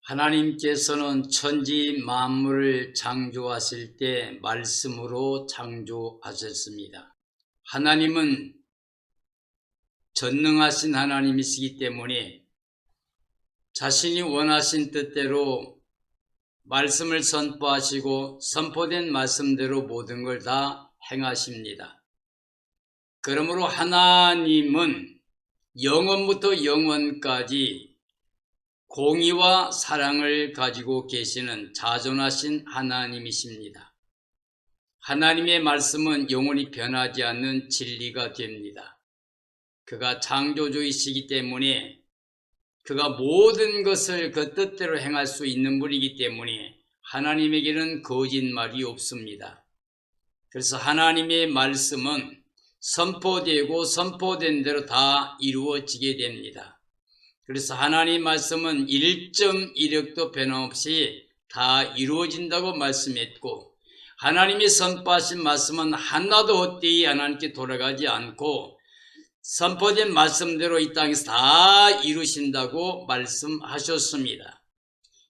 하나님께서는 천지 만물을 창조하실 때 말씀으로 창조하셨습니다. 하나님은 전능하신 하나님이시기 때문에 자신이 원하신 뜻대로 말씀을 선포하시고 선포된 말씀대로 모든 걸 다 행하십니다. 그러므로 하나님은 영원부터 영원까지 공의와 사랑을 가지고 계시는 자존하신 하나님이십니다. 하나님의 말씀은 영원히 변하지 않는 진리가 됩니다. 그가 창조주이시기 때문에 그가 모든 것을 그 뜻대로 행할 수 있는 분이기 때문에 하나님에게는 거짓말이 없습니다. 그래서 하나님의 말씀은 선포되고 선포된 대로 다 이루어지게 됩니다. 그래서 하나님 말씀은 1.1획도 변함없이 다 이루어진다고 말씀했고, 하나님이 선포하신 말씀은 하나도 헛되이 하나님께 돌아가지 않고 선포된 말씀대로 이 땅에서 다 이루신다고 말씀하셨습니다.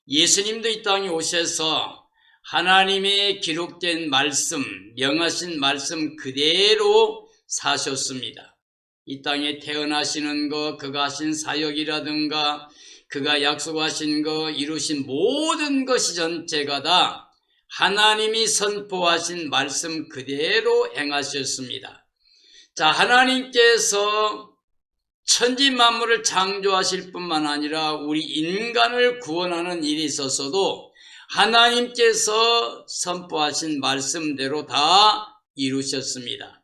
예수님도 이 땅에 오셔서 하나님의 기록된 말씀, 명하신 말씀 그대로 사셨습니다. 이 땅에 태어나시는 것, 그가 하신 사역이라든가 그가 약속하신 것, 이루신 모든 것이 전체가 다 하나님이 선포하신 말씀 그대로 행하셨습니다. 자, 하나님께서 천지 만물을 창조하실 뿐만 아니라 우리 인간을 구원하는 일이 있었어도 하나님께서 선포하신 말씀대로 다 이루셨습니다.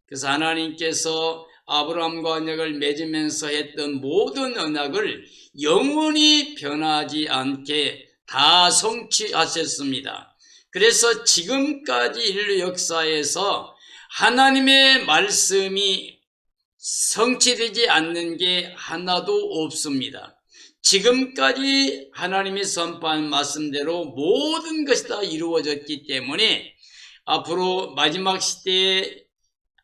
그래서 하나님께서 아브라함과 언약을 맺으면서 했던 모든 언약을 영원히 변하지 않게 다 성취하셨습니다. 그래서 지금까지 인류 역사에서 하나님의 말씀이 성취되지 않는 게 하나도 없습니다. 지금까지 하나님이 선포한 말씀대로 모든 것이 다 이루어졌기 때문에 앞으로 마지막 시대에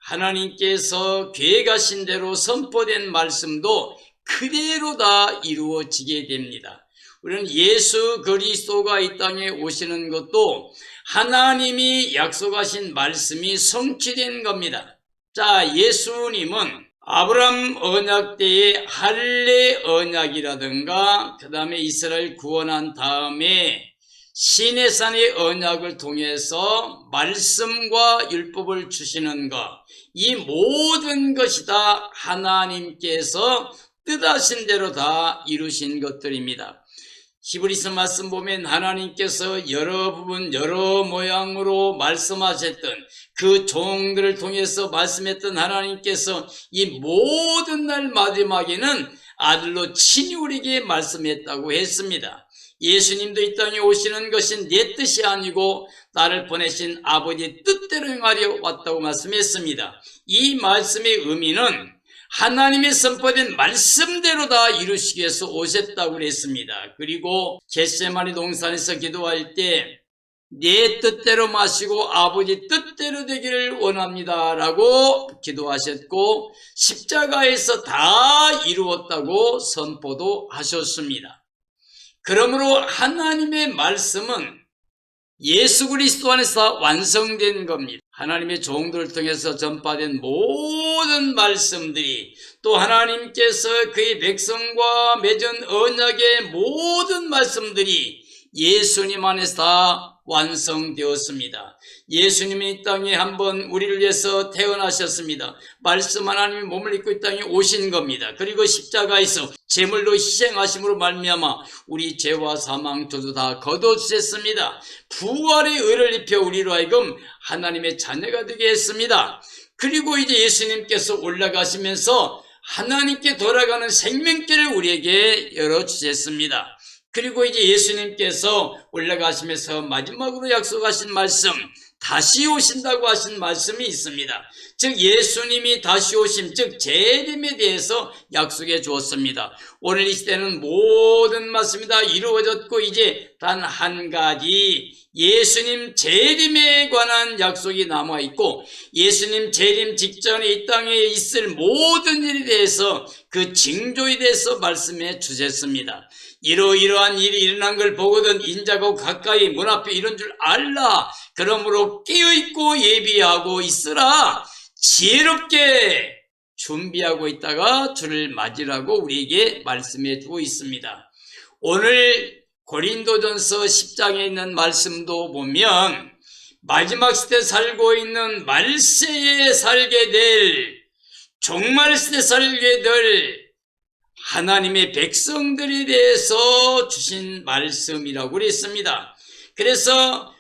하나님께서 계획하신 대로 선포된 말씀도 그대로 다 이루어지게 됩니다. 우리는 예수 그리스도가 이 땅에 오시는 것도 하나님이 약속하신 말씀이 성취된 겁니다. 자, 예수님은 아브라함 언약 때의 할례 언약이라든가 그 다음에 이스라엘 구원한 다음에 시내산의 언약을 통해서 말씀과 율법을 주시는 것, 이 모든 것이 다 하나님께서 뜻하신 대로 다 이루신 것들입니다. 히브리서 말씀 보면 하나님께서 여러 부분 여러 모양으로 말씀하셨던 그 종들을 통해서 말씀했던 하나님께서 이 모든 날 마지막에는 아들로 친히 우리에게 말씀했다고 했습니다. 예수님도 이 땅에 오시는 것이 내 뜻이 아니고 나를 보내신 아버지의 뜻대로 행하려 왔다고 말씀했습니다. 이 말씀의 의미는 하나님의 선포된 말씀대로 다 이루시기 위해서 오셨다고 그랬습니다. 그리고 겟세마네 동산에서 기도할 때 내 뜻대로 마시고 아버지 뜻대로 되기를 원합니다 라고 기도하셨고 십자가에서 다 이루었다고 선포도 하셨습니다. 그러므로 하나님의 말씀은 예수 그리스도 안에서 완성된 겁니다. 하나님의 종들을 통해서 전파된 모든 말씀들이 또 하나님께서 그의 백성과 맺은 언약의 모든 말씀들이 예수님 안에서 다 완성되었습니다. 예수님이 이 땅에 한번 우리를 위해서 태어나셨습니다. 말씀 하나님이 몸을 입고 이 땅에 오신 겁니다. 그리고 십자가에서 제물로 희생하심으로 말미암아 우리 죄와 사망 저주 다 거둬주셨습니다. 부활의 의를 입혀 우리로 하여금 하나님의 자녀가 되게 했습니다. 그리고 이제 예수님께서 올라가시면서 하나님께 돌아가는 생명길을 우리에게 열어주셨습니다. 그리고 이제 예수님께서 올라가시면서 마지막으로 약속하신 말씀, 다시 오신다고 하신 말씀이 있습니다. 즉 예수님이 다시 오심, 즉 재림에 대해서 약속해 주었습니다. 오늘 이 시대는 모든 말씀이 다 이루어졌고 이제 단 한 가지 예수님 재림에 관한 약속이 남아있고 예수님 재림 직전에 이 땅에 있을 모든 일에 대해서 그 징조에 대해서 말씀해 주셨습니다. 이러이러한 일이 일어난 걸 보거든 인자가 가까이 문 앞에 이런 줄 알라. 그러므로 깨어있고 예비하고 있으라. 지혜롭게 준비하고 있다가 주를 맞으라고 우리에게 말씀해 주고 있습니다. 오늘 고린도전서 10장에 있는 말씀도 보면 마지막 시대 살고 있는 말세에 살게 될 종말 시대 살게 될 하나님의 백성들에 대해서 주신 말씀이라고 그랬습니다. 그래서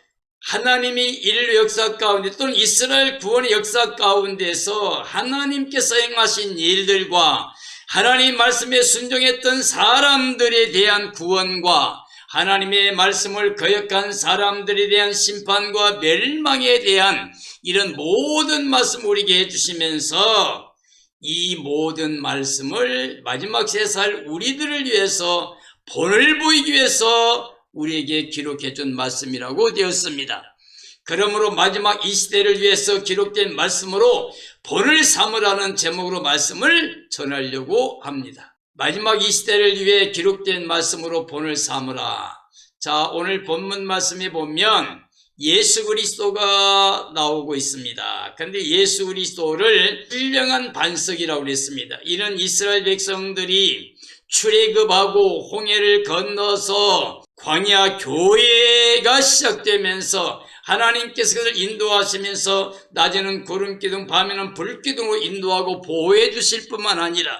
하나님이 인류 역사 가운데 또는 이스라엘 구원의 역사 가운데서 하나님께서 행하신 일들과 하나님 말씀에 순종했던 사람들에 대한 구원과 하나님의 말씀을 거역한 사람들에 대한 심판과 멸망에 대한 이런 모든 말씀을 우리에게 해주시면서 이 모든 말씀을 마지막 세살 우리들을 위해서 본을 보이기 위해서 우리에게 기록해 준 말씀이라고 되었습니다. 그러므로 마지막 이 시대를 위해서 기록된 말씀으로 본을 삼으라는 제목으로 말씀을 전하려고 합니다. 마지막 이 시대를 위해 기록된 말씀으로 본을 삼으라. 자, 오늘 본문 말씀에 보면 예수 그리스도가 나오고 있습니다. 그런데 예수 그리스도를 신령한 반석이라고 그랬습니다. 이런 이스라엘 백성들이 출애굽하고 홍해를 건너서 광야 교회가 시작되면서 하나님께서 그들을 인도하시면서 낮에는 구름기둥 밤에는 불기둥으로 인도하고 보호해 주실 뿐만 아니라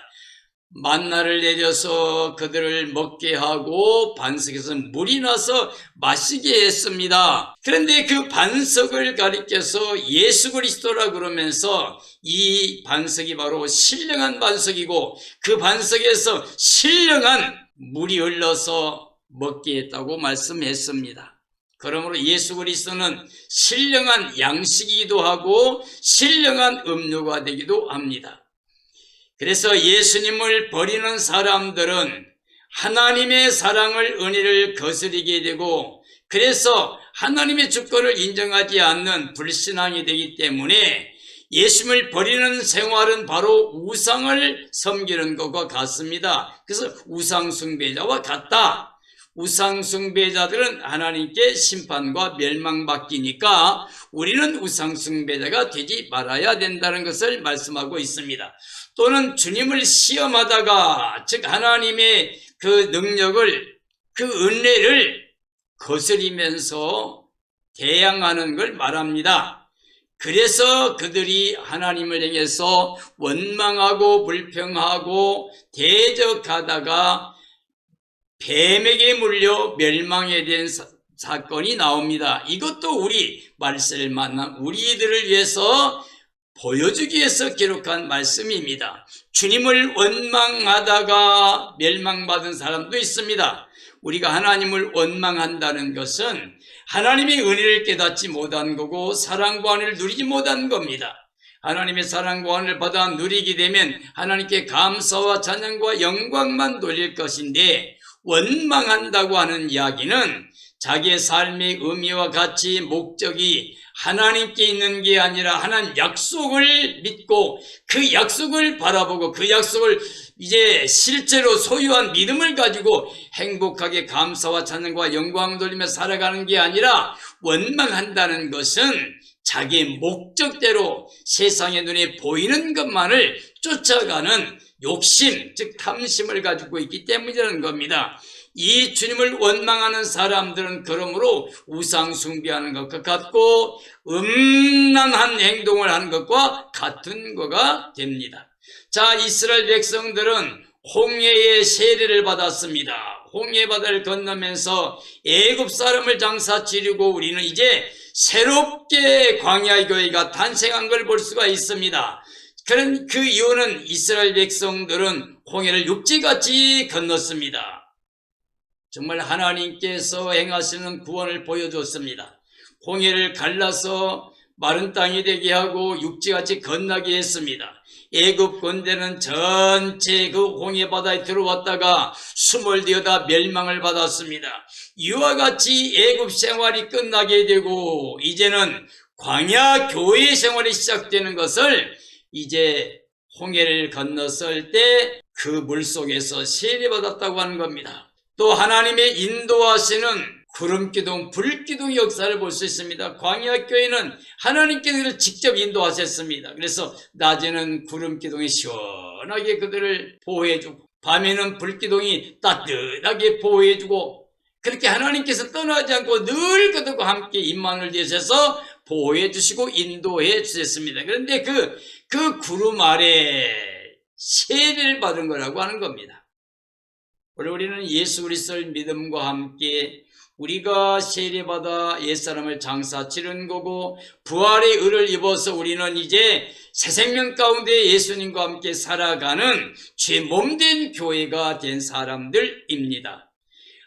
만나를 내려서 그들을 먹게 하고 반석에서 물이 나서 마시게 했습니다. 그런데 그 반석을 가리켜서 예수 그리스도라 그러면서 이 반석이 바로 신령한 반석이고 그 반석에서 신령한 물이 흘러서 먹게 했다고 말씀했습니다. 그러므로 예수 그리스도는 신령한 양식이기도 하고 신령한 음료가 되기도 합니다. 그래서 예수님을 버리는 사람들은 하나님의 사랑을 은혜를 거스르게 되고 그래서 하나님의 주권을 인정하지 않는 불신앙이 되기 때문에 예수님을 버리는 생활은 바로 우상을 섬기는 것과 같습니다. 그래서 우상 숭배자와 같다. 우상 숭배자들은 하나님께 심판과 멸망받기니까 우리는 우상 숭배자가 되지 말아야 된다는 것을 말씀하고 있습니다. 또는 주님을 시험하다가 즉 하나님의 그 능력을 그 은혜를 거스리면서 대항하는 걸 말합니다. 그래서 그들이 하나님을 향해서 원망하고 불평하고 대적하다가 뱀에게 물려 멸망에 대한 사건이 나옵니다. 이것도 우리 말세를 만난 우리들을 위해서 보여주기 위해서 기록한 말씀입니다. 주님을 원망하다가 멸망받은 사람도 있습니다. 우리가 하나님을 원망한다는 것은 하나님의 은혜를 깨닫지 못한 거고 사랑과 은혜를 누리지 못한 겁니다. 하나님의 사랑과 은혜를 받아 누리게 되면 하나님께 감사와 찬양과 영광만 돌릴 것인데 원망한다고 하는 이야기는 자기의 삶의 의미와 가치, 목적이 하나님께 있는 게 아니라 하나님 약속을 믿고 그 약속을 바라보고 그 약속을 이제 실제로 소유한 믿음을 가지고 행복하게 감사와 찬양과 영광을 돌리며 살아가는 게 아니라 원망한다는 것은 자기의 목적대로 세상의 눈에 보이는 것만을 쫓아가는 욕심, 즉 탐심을 가지고 있기 때문이라는 겁니다. 이 주님을 원망하는 사람들은 그러므로 우상 숭배하는 것과 같고 음란한 행동을 하는 것과 같은 거가 됩니다. 자, 이스라엘 백성들은 홍해의 세례를 받았습니다. 홍해 바다를 건너면서 애굽 사람을 장사 치르고 우리는 이제 새롭게 광야 교회가 탄생한 걸 볼 수가 있습니다. 그런 그 이유는 이스라엘 백성들은 홍해를 육지같이 건넜습니다. 정말 하나님께서 행하시는 구원을 보여줬습니다. 홍해를 갈라서 마른 땅이 되게 하고 육지같이 건너게 했습니다. 애굽 군대는 전체 그 홍해 바다에 들어왔다가 숨을 들여다 멸망을 받았습니다. 이와 같이 애굽 생활이 끝나게 되고 이제는 광야 교회 생활이 시작되는 것을 이제 홍해를 건넜을 때 그 물속에서 세례받았다고 하는 겁니다. 또 하나님의 인도하시는 구름기둥, 불기둥 역사를 볼 수 있습니다. 광야 교회는 하나님께서 그들을 직접 인도하셨습니다. 그래서 낮에는 구름기둥이 시원하게 그들을 보호해주고 밤에는 불기둥이 따뜻하게 보호해주고 그렇게 하나님께서 떠나지 않고 늘 그들과 함께 임만을 주셔서 보호해 주시고 인도해 주셨습니다. 그런데 그 구름 아래 세례를 받은 거라고 하는 겁니다. 우리는 예수 그리스도를 믿음과 함께 우리가 세례받아 옛사람을 장사 치른 거고 부활의 의를 입어서 우리는 이제 새 생명 가운데 예수님과 함께 살아가는 죄 몸된 교회가 된 사람들입니다.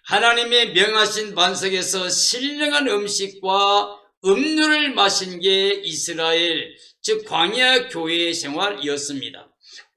하나님의 명하신 반석에서 신령한 음식과 음료를 마신 게 이스라엘, 즉 광야 교회의 생활이었습니다.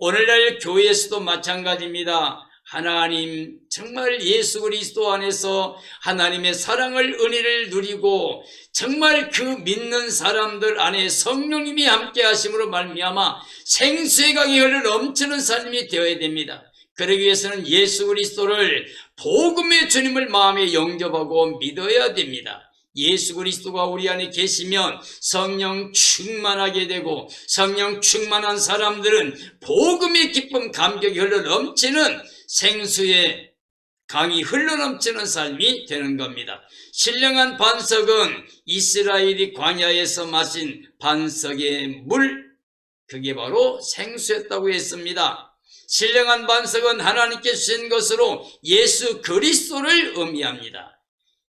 오늘날 교회에서도 마찬가지입니다. 하나님 정말 예수 그리스도 안에서 하나님의 사랑을 은혜를 누리고 정말 그 믿는 사람들 안에 성령님이 함께 하심으로 말미암아 생수의 강이 흘러 넘치는 삶이 되어야 됩니다. 그러기 위해서는 예수 그리스도를 복음의 주님을 마음에 영접하고 믿어야 됩니다. 예수 그리스도가 우리 안에 계시면 성령 충만하게 되고 성령 충만한 사람들은 복음의 기쁨 감격이 흘러 넘치는 생수의 강이 흘러 넘치는 삶이 되는 겁니다. 신령한 반석은 이스라엘이 광야에서 마신 반석의 물, 그게 바로 생수였다고 했습니다. 신령한 반석은 하나님께 주신 것으로 예수 그리스도를 의미합니다.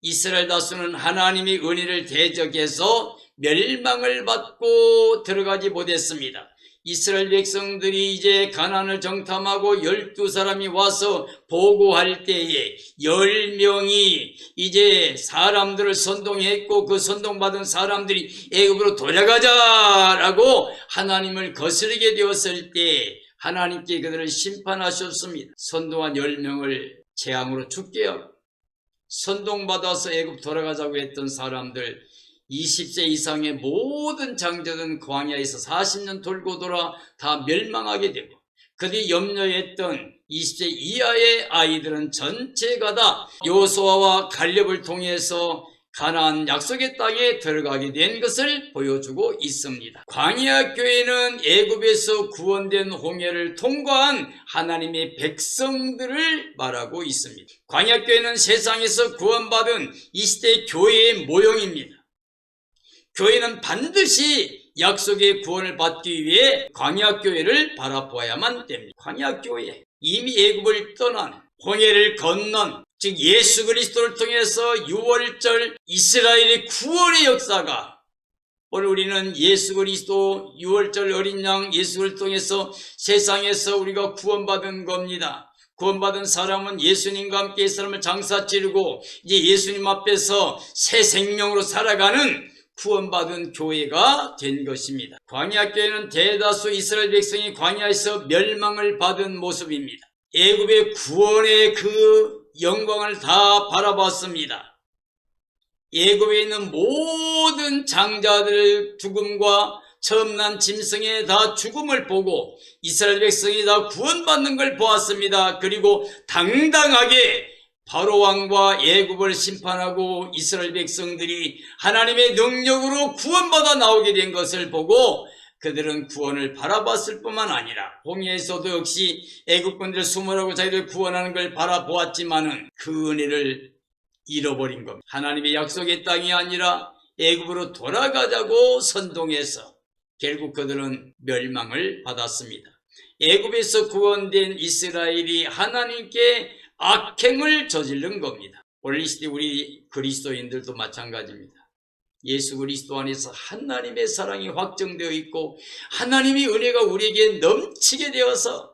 이스라엘 다수는 하나님의 은혜를 대적해서 멸망을 받고 들어가지 못했습니다. 이스라엘 백성들이 이제 가나안을 정탐하고 12사람이 와서 보고할 때에 10명이 이제 사람들을 선동했고 그 선동받은 사람들이 애굽으로 돌아가자라고 하나님을 거스르게 되었을 때 하나님께 그들을 심판하셨습니다. 선동한 10명을 재앙으로 죽게 하고 선동받아서 애굽 돌아가자고 했던 사람들 20세 이상의 모든 장자들은 광야에서 40년 돌고 돌아 다 멸망하게 되고 그들이 염려했던 20세 이하의 아이들은 전체가 다 여호수아와 갈렙을 통해서 가나안 약속의 땅에 들어가게 된 것을 보여주고 있습니다. 광야 교회는 애굽에서 구원된 홍해를 통과한 하나님의 백성들을 말하고 있습니다. 광야 교회는 세상에서 구원받은 이 시대 교회의 모형입니다. 교회는 반드시 약속의 구원을 받기 위해 광야 교회를 바라보아야만 됩니다. 광야 교회, 이미 애굽을 떠난 홍해를 건넌 즉 예수 그리스도를 통해서 유월절 이스라엘의 구원의 역사가 오늘 우리는 예수 그리스도 유월절 어린 양 예수를 통해서 세상에서 우리가 구원받은 겁니다. 구원받은 사람은 예수님과 함께 사람을 장사 치르고 이제 예수님 앞에서 새 생명으로 살아가는 구원받은 교회가 된 것입니다. 광야 교회는 대다수 이스라엘 백성이 광야에서 멸망을 받은 모습입니다. 애굽의 구원의 그 영광을 다 바라봤습니다. 애굽에 있는 모든 장자들 죽음과 처음 난 짐승의 다 죽음을 보고 이스라엘 백성이 다 구원받는 걸 보았습니다. 그리고 당당하게 바로 왕과 애굽을 심판하고 이스라엘 백성들이 하나님의 능력으로 구원받아 나오게 된 것을 보고 그들은 구원을 바라봤을 뿐만 아니라 홍해에서도 역시 애국군들을 수몰하고 자기를 구원하는 걸 바라보았지만은 그 은혜를 잃어버린 겁니다. 하나님의 약속의 땅이 아니라 애굽으로 돌아가자고 선동해서 결국 그들은 멸망을 받았습니다. 애굽에서 구원된 이스라엘이 하나님께 악행을 저지른 겁니다. 오늘 이 시대 우리 그리스도인들도 마찬가지입니다. 예수 그리스도 안에서 하나님의 사랑이 확정되어 있고 하나님의 은혜가 우리에게 넘치게 되어서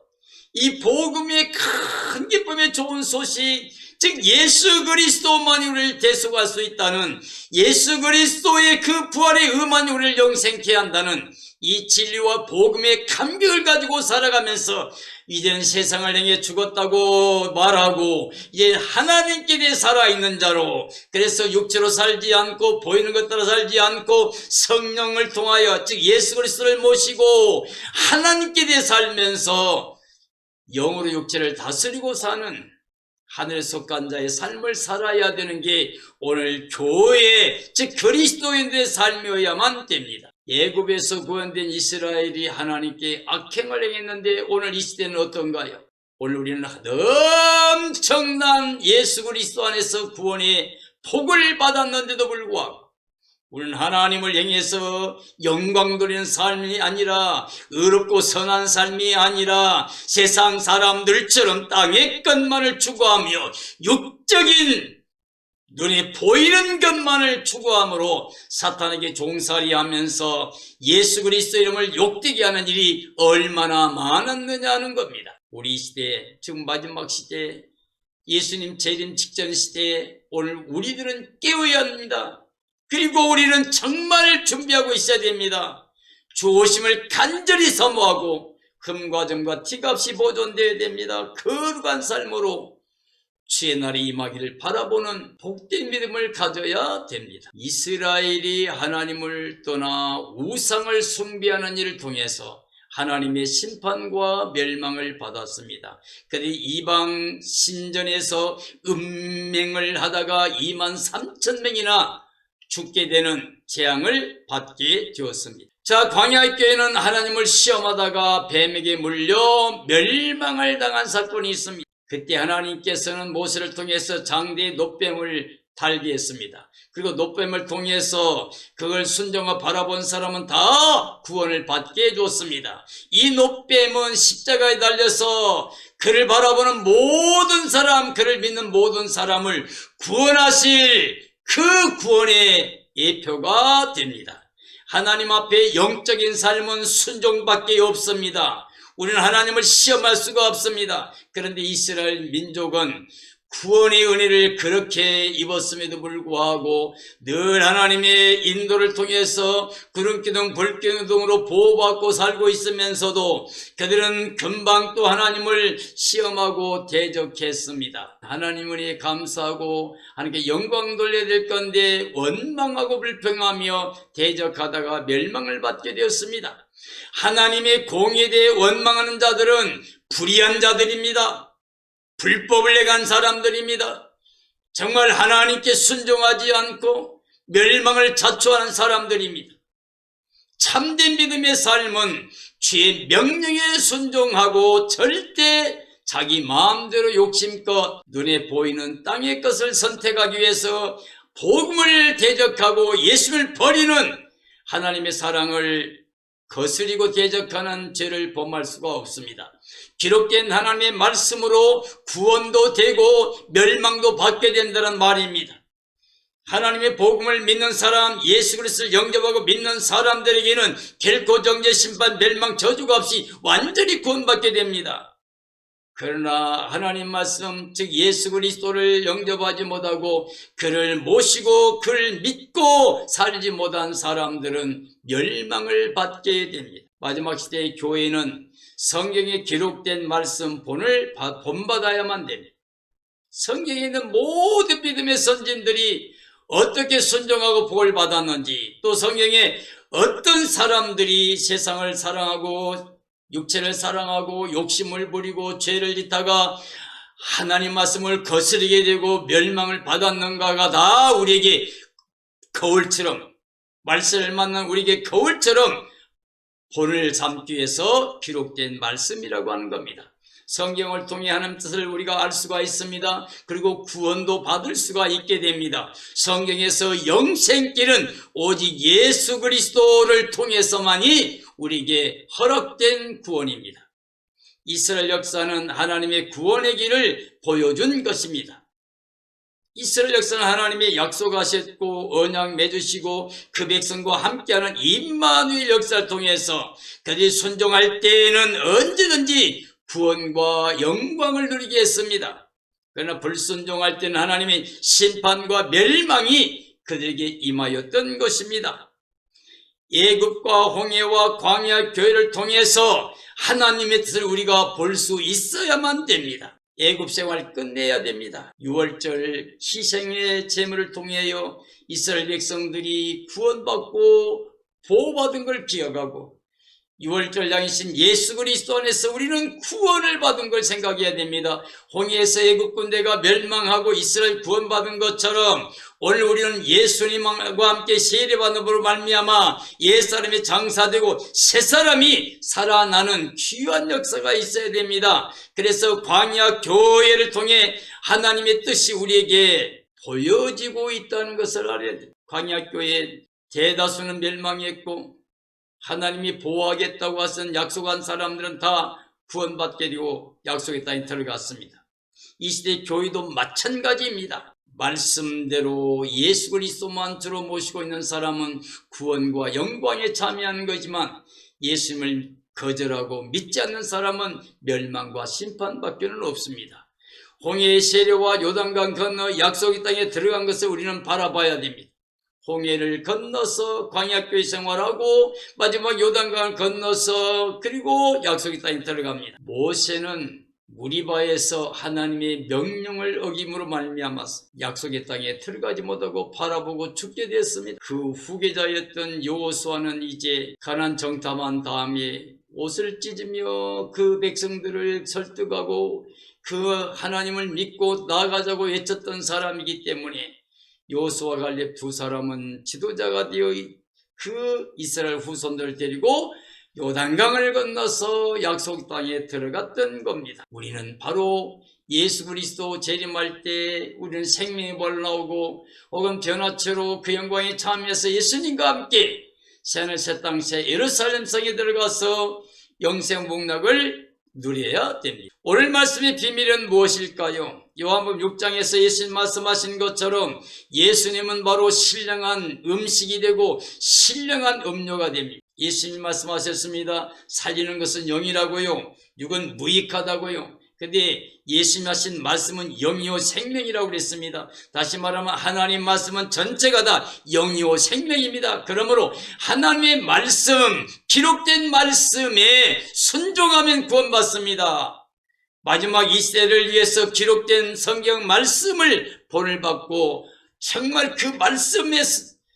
이 복음의 큰 기쁨의 좋은 소식, 즉 예수 그리스도만이 우리를 대속할 수 있다는 예수 그리스도의 그 부활의 의만이 우리를 영생케 한다는 이 진리와 복음의 감격을 가지고 살아가면서 이제는 세상을 향해 죽었다고 말하고 이제 하나님께 대해 살아있는 자로, 그래서 육체로 살지 않고 보이는 것 따라 살지 않고 성령을 통하여 즉 예수 그리스도를 모시고 하나님께 대해 살면서 영으로 육체를 다스리고 사는 하늘에 속한 자의 삶을 살아야 되는 게 오늘 교회 즉 그리스도인들의 삶이어야만 됩니다. 애굽에서 구원된 이스라엘이 하나님께 악행을 행했는데 오늘 이 시대는 어떤가요? 오늘 우리는 엄청난 예수 그리스도 안에서 구원의 복을 받았는데도 불구하고 우리는 하나님을 향해서 영광 돌리는 삶이 아니라 의롭고 선한 삶이 아니라 세상 사람들처럼 땅의 것만을 추구하며 육적인 눈에 보이는 것만을 추구함으로 사탄에게 종살이하면서 예수 그리스도 이름을 욕되게 하는 일이 얼마나 많았느냐 하는 겁니다. 우리 이 시대, 지금 마지막 시대, 예수님 재림 직전 시대에 오늘 우리들은 깨어야 합니다. 그리고 우리는 정말 준비하고 있어야 됩니다. 주 오심을 간절히 사모하고 금과 정과 티가 없이 보존되어야 됩니다. 거룩한 삶으로 주의 날이 임하기를 바라보는 복된 믿음을 가져야 됩니다. 이스라엘이 하나님을 떠나 우상을 숭배하는 일을 통해서 하나님의 심판과 멸망을 받았습니다. 그런데 이방 신전에서 음행을 하다가 23,000명이나 죽게 되는 재앙을 받게 되었습니다. 자, 광야의 교회는 하나님을 시험하다가 뱀에게 물려 멸망을 당한 사건이 있습니다. 그때 하나님께서는 모세를 통해서 장대의 놋뱀을 달게 했습니다. 그리고 놋뱀을 통해서 그걸 순종하고 바라본 사람은 다 구원을 받게 해줬습니다. 이 놋뱀은 십자가에 달려서 그를 바라보는 모든 사람, 그를 믿는 모든 사람을 구원하실 그 구원의 예표가 됩니다. 하나님 앞에 영적인 삶은 순종밖에 없습니다. 우리는 하나님을 시험할 수가 없습니다. 그런데 이스라엘 민족은 구원의 은혜를 그렇게 입었음에도 불구하고 늘 하나님의 인도를 통해서 구름기둥 불기둥으로 보호받고 살고 있으면서도 그들은 금방 또 하나님을 시험하고 대적했습니다. 하나님을 감사하고 하나님께 영광 돌려야 될 건데 원망하고 불평하며 대적하다가 멸망을 받게 되었습니다. 하나님의 공에 대해 원망하는 자들은 불의한 자들입니다. 불법을 내간 사람들입니다. 정말 하나님께 순종하지 않고 멸망을 자초하는 사람들입니다. 참된 믿음의 삶은 주의 명령에 순종하고 절대 자기 마음대로 욕심껏 눈에 보이는 땅의 것을 선택하기 위해서 복음을 대적하고 예수를 버리는 하나님의 사랑을 거스리고 대적하는 죄를 범할 수가 없습니다. 기록된 하나님의 말씀으로 구원도 되고 멸망도 받게 된다는 말입니다. 하나님의 복음을 믿는 사람, 예수 그리스도를 영접하고 믿는 사람들에게는 결코 정죄, 심판, 멸망, 저주가 없이 완전히 구원받게 됩니다. 그러나 하나님 말씀 즉 예수 그리스도를 영접하지 못하고 그를 모시고 그를 믿고 살지 못한 사람들은 멸망을 받게 됩니다. 마지막 시대의 교회는 성경에 기록된 말씀 본받아야만 됩니다. 성경에 있는 모든 믿음의 선진들이 어떻게 순종하고 복을 받았는지, 또 성경에 어떤 사람들이 세상을 사랑하고 육체를 사랑하고 욕심을 부리고 죄를 짓다가 하나님 말씀을 거스르게 되고 멸망을 받았는가가 다 우리에게 거울처럼, 말씀을 만난 우리에게 거울처럼 본을 삼기 위해서 기록된 말씀이라고 하는 겁니다. 성경을 통해 하나님 뜻을 우리가 알 수가 있습니다. 그리고 구원도 받을 수가 있게 됩니다. 성경에서 영생길은 오직 예수 그리스도를 통해서만이 우리에게 허락된 구원입니다. 이스라엘 역사는 하나님의 구원의 길을 보여준 것입니다. 이스라엘 역사는 하나님의 약속하셨고 언약 맺으시고 그 백성과 함께하는 임마누엘 역사를 통해서 그들이 순종할 때에는 언제든지 구원과 영광을 누리게 했습니다. 그러나 불순종할 때는 하나님의 심판과 멸망이 그들에게 임하였던 것입니다. 애굽과 홍해와 광야 교회를 통해서 하나님의 뜻을 우리가 볼 수 있어야만 됩니다. 애굽 생활을 끝내야 됩니다. 6월절 희생의 제물을 통하여 이스라엘 백성들이 구원받고 보호받은 걸 기억하고 6월절 양이신 예수 그리스도 안에서 우리는 구원을 받은 걸 생각해야 됩니다. 홍해에서 애굽 군대가 멸망하고 이스라엘 구원받은 것처럼 오늘 우리는 예수님과 함께 세례받음으로 말미암아 옛사람이 장사되고 새사람이 살아나는 귀한 역사가 있어야 됩니다. 그래서 광야 교회를 통해 하나님의 뜻이 우리에게 보여지고 있다는 것을 알아야 됩니다. 광야 교회 대다수는 멸망했고 하나님이 보호하겠다고 하신 약속한 사람들은 다 구원받게 되고 약속의 땅에 들어갔습니다. 이 시대 교회도 마찬가지입니다. 말씀대로 예수 그리스도만 주로 모시고 있는 사람은 구원과 영광에 참여하는 거지만 예수님을 거절하고 믿지 않는 사람은 멸망과 심판밖에는 없습니다. 홍해의 세례와 요단강 건너 약속의 땅에 들어간 것을 우리는 바라봐야 됩니다. 홍해를 건너서 광야교회 생활하고 마지막 요단강을 건너서 그리고 약속의 땅에 들어갑니다. 모세는 무리바에서 하나님의 명령을 어김으로 말미암아서 약속의 땅에 들어가지 못하고 바라보고 죽게 되었습니다. 그 후계자였던 여호수아는 이제 가나안 정탐한 다음에 옷을 찢으며 그 백성들을 설득하고 그 하나님을 믿고 나아가자고 외쳤던 사람이기 때문에 여호수아와 갈렙 두 사람은 지도자가 되어 그 이스라엘 후손들을 데리고 요단강을 건너서 약속 땅에 들어갔던 겁니다. 우리는 바로 예수 그리스도 재림할 때 우리는 생명의 벌 나오고 혹은 변화체로 그 영광에 참여해서 예수님과 함께 새하늘 새 땅 새 예루살렘 성에 들어가서 영생 복락을 누려야 됩니다. 오늘 말씀의 비밀은 무엇일까요? 요한복음 6장에서 예수님 말씀하신 것처럼 예수님은 바로 신령한 음식이 되고 신령한 음료가 됩니다. 예수님 말씀하셨습니다. 살리는 것은 영이라고요, 육은 무익하다고요. 근데 예수님 하신 말씀은 영이요 생명이라고 그랬습니다. 다시 말하면 하나님 말씀은 전체가 다 영이요 생명입니다. 그러므로 하나님의 말씀, 기록된 말씀에 순종하면 구원받습니다. 마지막 이 시대를 위해서 기록된 성경 말씀을 본을 받고 정말 그 말씀에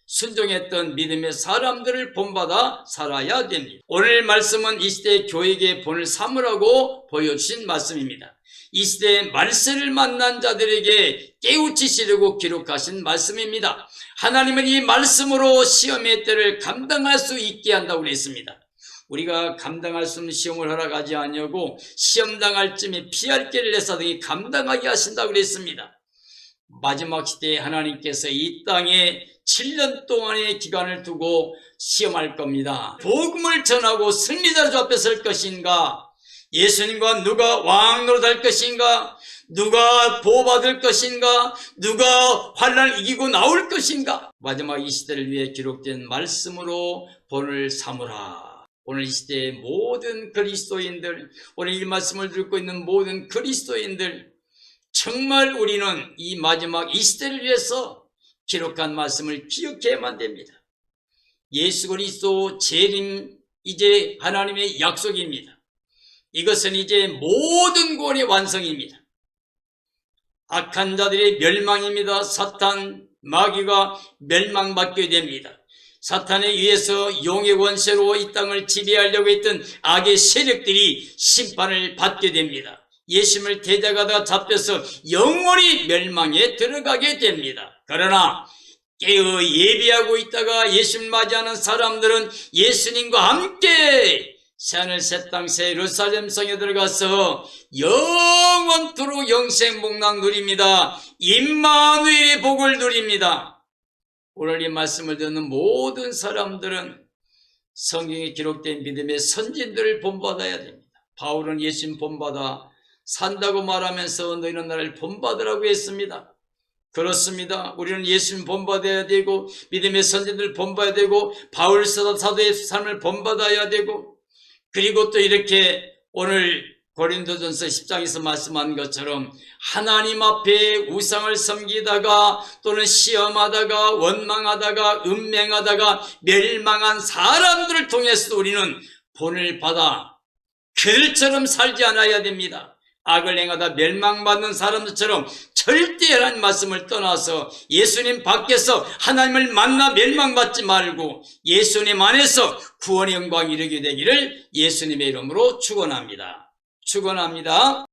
순종했던 믿음의 사람들을 본받아 살아야 됩니다. 오늘 말씀은 이 시대 교회의 본을 삼으라고 보여주신 말씀입니다. 이 시대의 말세를 만난 자들에게 깨우치시려고 기록하신 말씀입니다. 하나님은 이 말씀으로 시험의 때를 감당할 수 있게 한다고 그랬습니다. 우리가 감당할 수 없는 시험을 허락하지 아니하고 시험당할 쯤에 피할 길을 내사등이 감당하게 하신다고 그랬습니다. 마지막 시대에 하나님께서 이 땅에 7년 동안의 기간을 두고 시험할 겁니다. 복음을 전하고 승리자로 주 앞에 설 것인가? 예수님과 누가 왕 노릇할 것인가? 누가 보호받을 것인가? 누가 환난을 이기고 나올 것인가? 마지막 이 시대를 위해 기록된 말씀으로 본을 삼으라. 오늘 이 시대의 모든 그리스도인들, 오늘 이 말씀을 듣고 있는 모든 그리스도인들, 정말 우리는 이 마지막 이 시대를 위해서 기록한 말씀을 기억해야만 됩니다. 예수 그리스도 재림 이제 하나님의 약속입니다. 이것은 이제 모든 구원의 완성입니다. 악한 자들의 멸망입니다. 사탄, 마귀가 멸망받게 됩니다. 사탄에 의해서 용의 권세로 이 땅을 지배하려고 했던 악의 세력들이 심판을 받게 됩니다. 예수님을 대적하다가 잡혀서 영원히 멸망에 들어가게 됩니다. 그러나 깨어 예비하고 있다가 예수님 맞이하는 사람들은 예수님과 함께 새하늘 새 땅 새 예루살렘 성에 들어가서 영원토록 영생 복락 누립니다. 임마누엘의 복을 누립니다. 오늘 이 말씀을 듣는 모든 사람들은 성경에 기록된 믿음의 선진들을 본받아야 됩니다. 바울은 예수님 본받아 산다고 말하면서 너희는 나를 본받으라고 했습니다. 그렇습니다. 우리는 예수님 본받아야 되고 믿음의 선진들 본받아야 되고 바울 사도의 삶을 본받아야 되고 그리고 또 이렇게 오늘 고린도전서 10장에서 말씀한 것처럼 하나님 앞에 우상을 섬기다가 또는 시험하다가 원망하다가 음맹하다가 멸망한 사람들을 통해서 우리는 본을 받아 그들처럼 살지 않아야 됩니다. 악을 행하다 멸망받는 사람들처럼 절대 하나님 말씀을 떠나서 예수님 밖에서 하나님을 만나 멸망받지 말고 예수님 안에서 구원의 영광 이루게 되기를 예수님의 이름으로 축원합니다. 축원합니다.